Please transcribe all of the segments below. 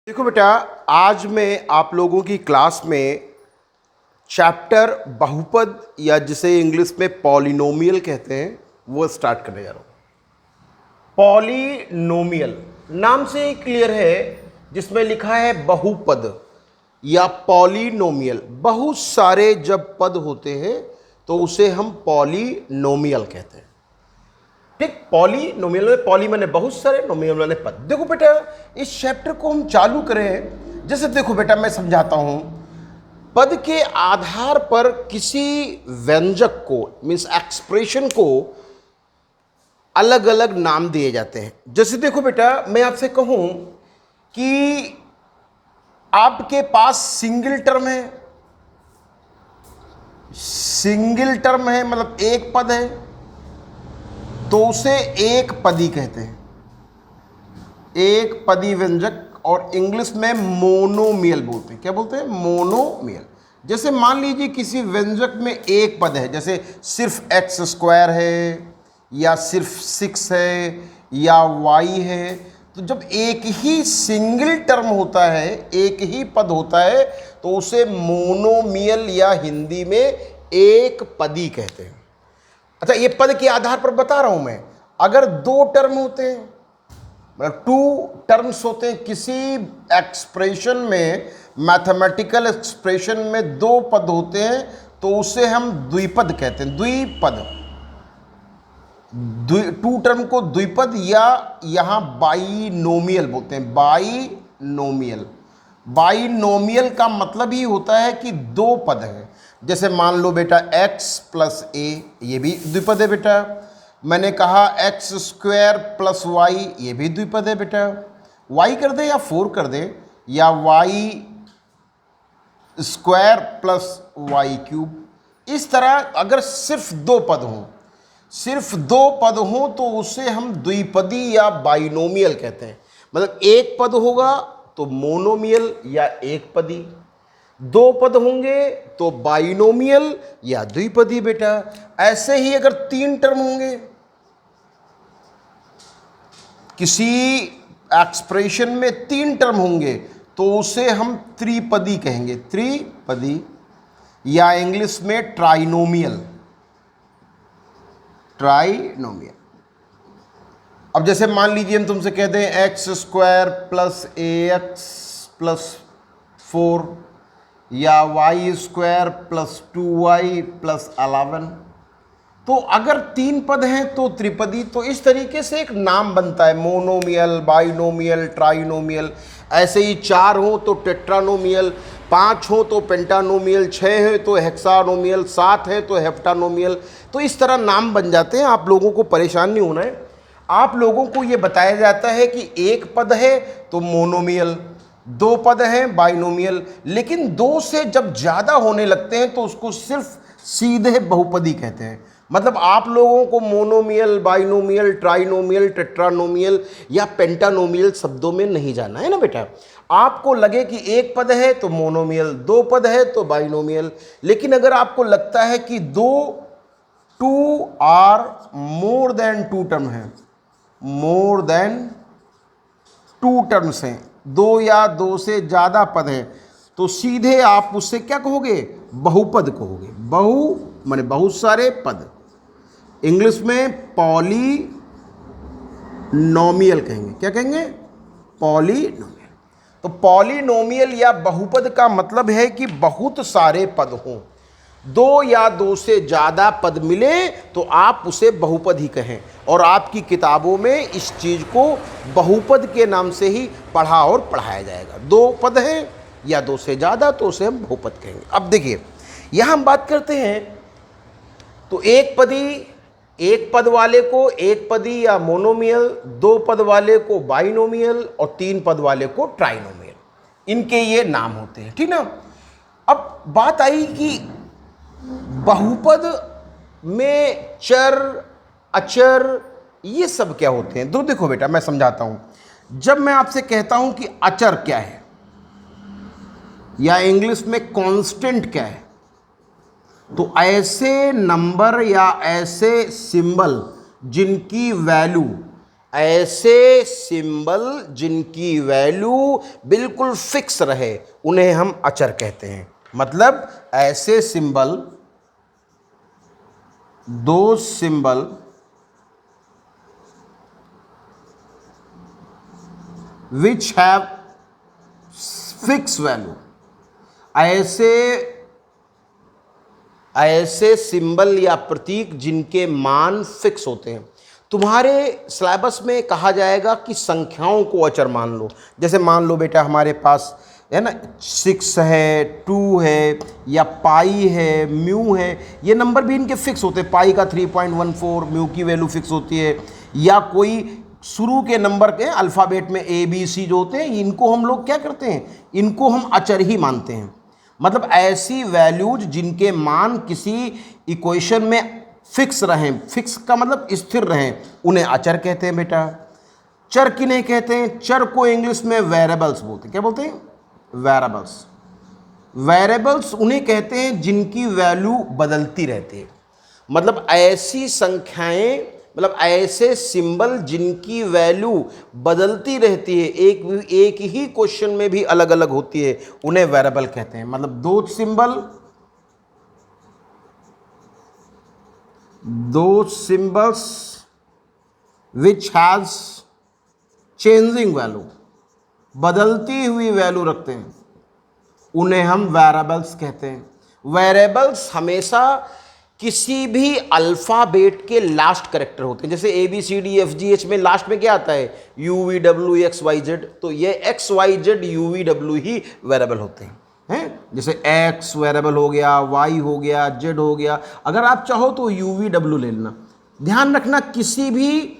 देखो बेटा, आज मैं आप लोगों की क्लास में चैप्टर बहुपद या जिसे इंग्लिश में पॉलिनोमियल कहते हैं वो स्टार्ट करने जा रहा हूँ। पॉलिनोमियल नाम से ही क्लियर है, जिसमें लिखा है बहुपद या पॉलिनोमियल। बहुत सारे जब पद होते हैं तो उसे हम पॉलिनोमियल कहते हैं। ठीक, पॉलिनोमियल में पॉली मैंने बहुत सारे, नोमियल मैंने पद। देखो बेटा, इस चैप्टर को हम चालू करें। जैसे देखो बेटा, मैं समझाता हूं। पद के आधार पर किसी व्यंजक को मीन्स एक्सप्रेशन को अलग अलग नाम दिए जाते हैं। जैसे देखो बेटा, मैं आपसे कहूं कि आपके पास सिंगल टर्म है, सिंगल टर्म है मतलब एक पद है, तो उसे एक पदी कहते हैं, एक पदी व्यंजक। और इंग्लिश में मोनोमियल बोलते हैं। क्या बोलते हैं? मोनोमियल। जैसे मान लीजिए किसी व्यंजक में एक पद है, जैसे सिर्फ एक्स स्क्वायर है या सिर्फ 6 है या वाई है। तो जब एक ही सिंगल टर्म होता है, एक ही पद होता है, तो उसे मोनोमियल या हिंदी में एक पदी कहते हैं। अच्छा, ये पद के आधार पर बता रहा हूं मैं। अगर दो टर्म होते हैं, मतलब 2 टर्म्स होते हैं किसी एक्सप्रेशन में, मैथमेटिकल एक्सप्रेशन में 2 पद होते हैं, तो उसे हम द्विपद कहते हैं। द्विपद, 2 टर्म को द्विपद या यहां बाइनोमियल बोलते हैं। बाइनोमियल, बाइनोमियल का मतलब ही होता है कि 2 पद हैं। जैसे मान लो बेटा x प्लस ए, ये भी द्विपद है बेटा। मैंने कहा एक्स स्क्वायर प्लस वाई, ये भी द्विपद है बेटा। y कर दे या 4 कर दे, या y square plus y cube. इस तरह अगर सिर्फ 2 पद हों, सिर्फ 2 पद हों, तो उसे हम द्विपदी या बाइनोमियल कहते हैं। मतलब एक पद होगा तो मोनोमियल या एक पदी, 2 पद होंगे तो बाइनोमियल या द्विपदी बेटा। ऐसे ही अगर 3 टर्म होंगे किसी एक्सप्रेशन में, 3 टर्म होंगे, तो उसे हम त्रिपदी कहेंगे। त्रिपदी या इंग्लिश में ट्राइनोमियल, ट्राइनोमियल। अब जैसे मान लीजिए हम तुमसे कहते हैं एक्स स्क्वायर प्लस ए एक्स प्लस 4 या Y square plus 2y plus 11। तो अगर 3 पद हैं तो त्रिपदी। तो इस तरीके से एक नाम बनता है, मोनोमियल, बाइनोमियल, ट्राइनोमियल। ऐसे ही 4 हो तो टेट्रानोमियल, 5 हो तो पेंटानोमियल, 6 है तो हेक्सानोमियल, 7 है तो हेप्टानोमियल। तो इस तरह नाम बन जाते हैं। आप लोगों को परेशान नहीं होना है। आप लोगों को ये बताया जाता है कि एक पद है तो मोनोमियल, 2 पद हैं बाइनोमियल। लेकिन 2 से जब ज़्यादा होने लगते हैं तो उसको सिर्फ सीधे बहुपदी कहते हैं। मतलब आप लोगों को मोनोमियल, बाइनोमियल, ट्राइनोमियल, टेट्रानोमियल या पेंटानोमियल शब्दों में नहीं जाना है ना बेटा। आपको लगे कि एक पद है तो मोनोमियल, 2 पद है तो बाइनोमियल। लेकिन अगर आपको लगता है कि 2 आर मोर देन 2 टर्म है, मोर देन 2 टर्म्स हैं, 2 या 2 से ज़्यादा पद हैं, तो सीधे आप उससे क्या कहोगे? बहुपद कहोगे। बहु माने बहुत सारे पद। इंग्लिश में पॉलीनोमियल कहेंगे। क्या कहेंगे? पॉलीनोमियल। तो पॉलीनोमियल या बहुपद का मतलब है कि बहुत सारे पद हों। 2 या 2 से ज़्यादा पद मिले तो आप उसे बहुपद ही कहें। और आपकी किताबों में इस चीज़ को बहुपद के नाम से ही पढ़ा और पढ़ाया जाएगा। 2 पद हैं या 2 से ज़्यादा तो उसे हम बहुपद कहेंगे। अब देखिए, यहाँ हम बात करते हैं तो एक पदी, एक पद वाले को एक पदी या मोनोमियल, 2 पद वाले को बाइनोमियल और 3 पद वाले को ट्राइनोमियल। इनके ये नाम होते हैं, ठीक ना। अब बात आई कि बहुपद में चर, अचर, ये सब क्या होते हैं। तो देखो बेटा, मैं समझाता हूं। जब मैं आपसे कहता हूं कि अचर क्या है या इंग्लिश में कांस्टेंट क्या है, तो ऐसे नंबर या ऐसे सिंबल जिनकी वैल्यू ऐसे सिंबल जिनकी वैल्यू बिल्कुल फिक्स रहे उन्हें हम अचर कहते हैं। मतलब ऐसे सिंबल, दो symbol which have fixed value, ऐसे सिंबल या प्रतीक जिनके मान फिक्स होते हैं। तुम्हारे सिलेबस में कहा जाएगा कि संख्याओं को अचर मान लो। जैसे मान लो बेटा हमारे पास है ना 6 है, 2 है, या पाई है, म्यू है, ये नंबर भी इनके फिक्स होते हैं। पाई का 3.14, म्यू की वैल्यू फिक्स होती है। या कोई शुरू के नंबर के अल्फ़ाबेट में ए बी सी जो होते हैं, इनको हम लोग क्या करते हैं, इनको हम अचर ही मानते हैं। मतलब ऐसी वैल्यूज जिनके मान किसी इक्वेशन में फिक्स रहें, फिक्स का मतलब स्थिर रहें, उन्हें अचर कहते हैं बेटा। चर किन्हें कहते हैं? चर को इंग्लिश में वेरिएबल्स बोलते हैं। क्या बोलते हैं? वेरिएबल्स। वेरिएबल्स उन्हें कहते हैं जिनकी वैल्यू बदलती रहती है। मतलब ऐसी संख्याएं, मतलब ऐसे सिंबल जिनकी वैल्यू बदलती रहती है, एक ही क्वेश्चन में भी अलग अलग होती है, उन्हें वेरिएबल कहते हैं। मतलब दो symbols which has changing value, बदलती हुई वैल्यू रखते हैं, उन्हें हम वेरिएबल्स कहते हैं। वेरिएबल्स हमेशा किसी भी अल्फ़ाबेट के लास्ट कैरेक्टर होते हैं। जैसे A B C D F G H में लास्ट में क्या आता है? U we W X Y Z. तो ये x Y z u we डब्ल्यू ही वेरिएबल होते हैं। जैसे एक्स वेरिएबल हो गया, वाई हो गया, जेड हो गया। अगर आप चाहो तो यू वी डब्ल्यू ले लेना। ध्यान रखना, किसी भी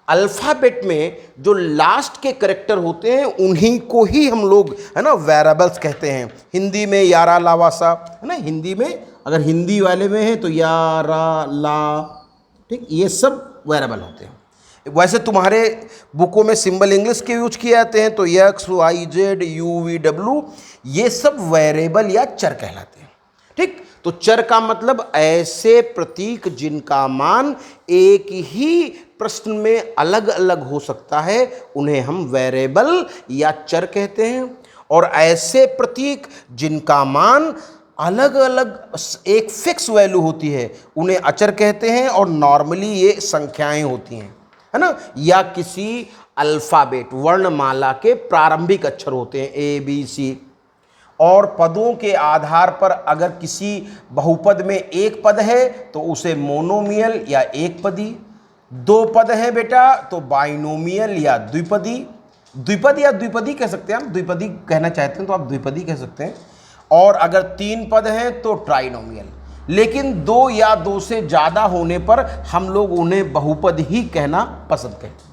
अल्फ़ाबेट में जो लास्ट के कैरेक्टर होते हैं उन्हीं को ही हम लोग है ना वेरिएबल्स कहते हैं। हिंदी में यारा लावासा है ना, हिंदी में अगर हिंदी वाले में है तो यारा ला, ठीक, ये सब वेरिएबल होते हैं। वैसे तुम्हारे बुकों में सिंबल इंग्लिश के यूज किए जाते हैं, तो x Y z u we डब्ल्यू ये सब वेरिएबल या चर कहलाते हैं। ठीक, तो चर का मतलब ऐसे प्रतीक जिनका मान एक ही प्रश्न में अलग अलग हो सकता है, उन्हें हम वेरिएबल या चर कहते हैं। और ऐसे प्रतीक जिनका मान अलग अलग एक फिक्स वैल्यू होती है, उन्हें अचर कहते हैं। और नॉर्मली ये संख्याएं होती हैं, है ना, या किसी अल्फ़ाबेट वर्णमाला के प्रारंभिक अक्षर होते हैं, ए बी सी। और पदों के आधार पर अगर किसी बहुपद में एक पद है तो उसे मोनोमियल या एक पदी, दो पद है बेटा तो बाइनोमियल या द्विपदी। द्विपद या द्विपदी कह सकते हैं हम, द्विपदी कहना चाहते हैं तो आप द्विपदी कह सकते हैं। और अगर तीन पद हैं तो ट्राइनोमियल। लेकिन दो या दो से ज़्यादा होने पर हम लोग उन्हें बहुपद ही कहना पसंद करते हैं।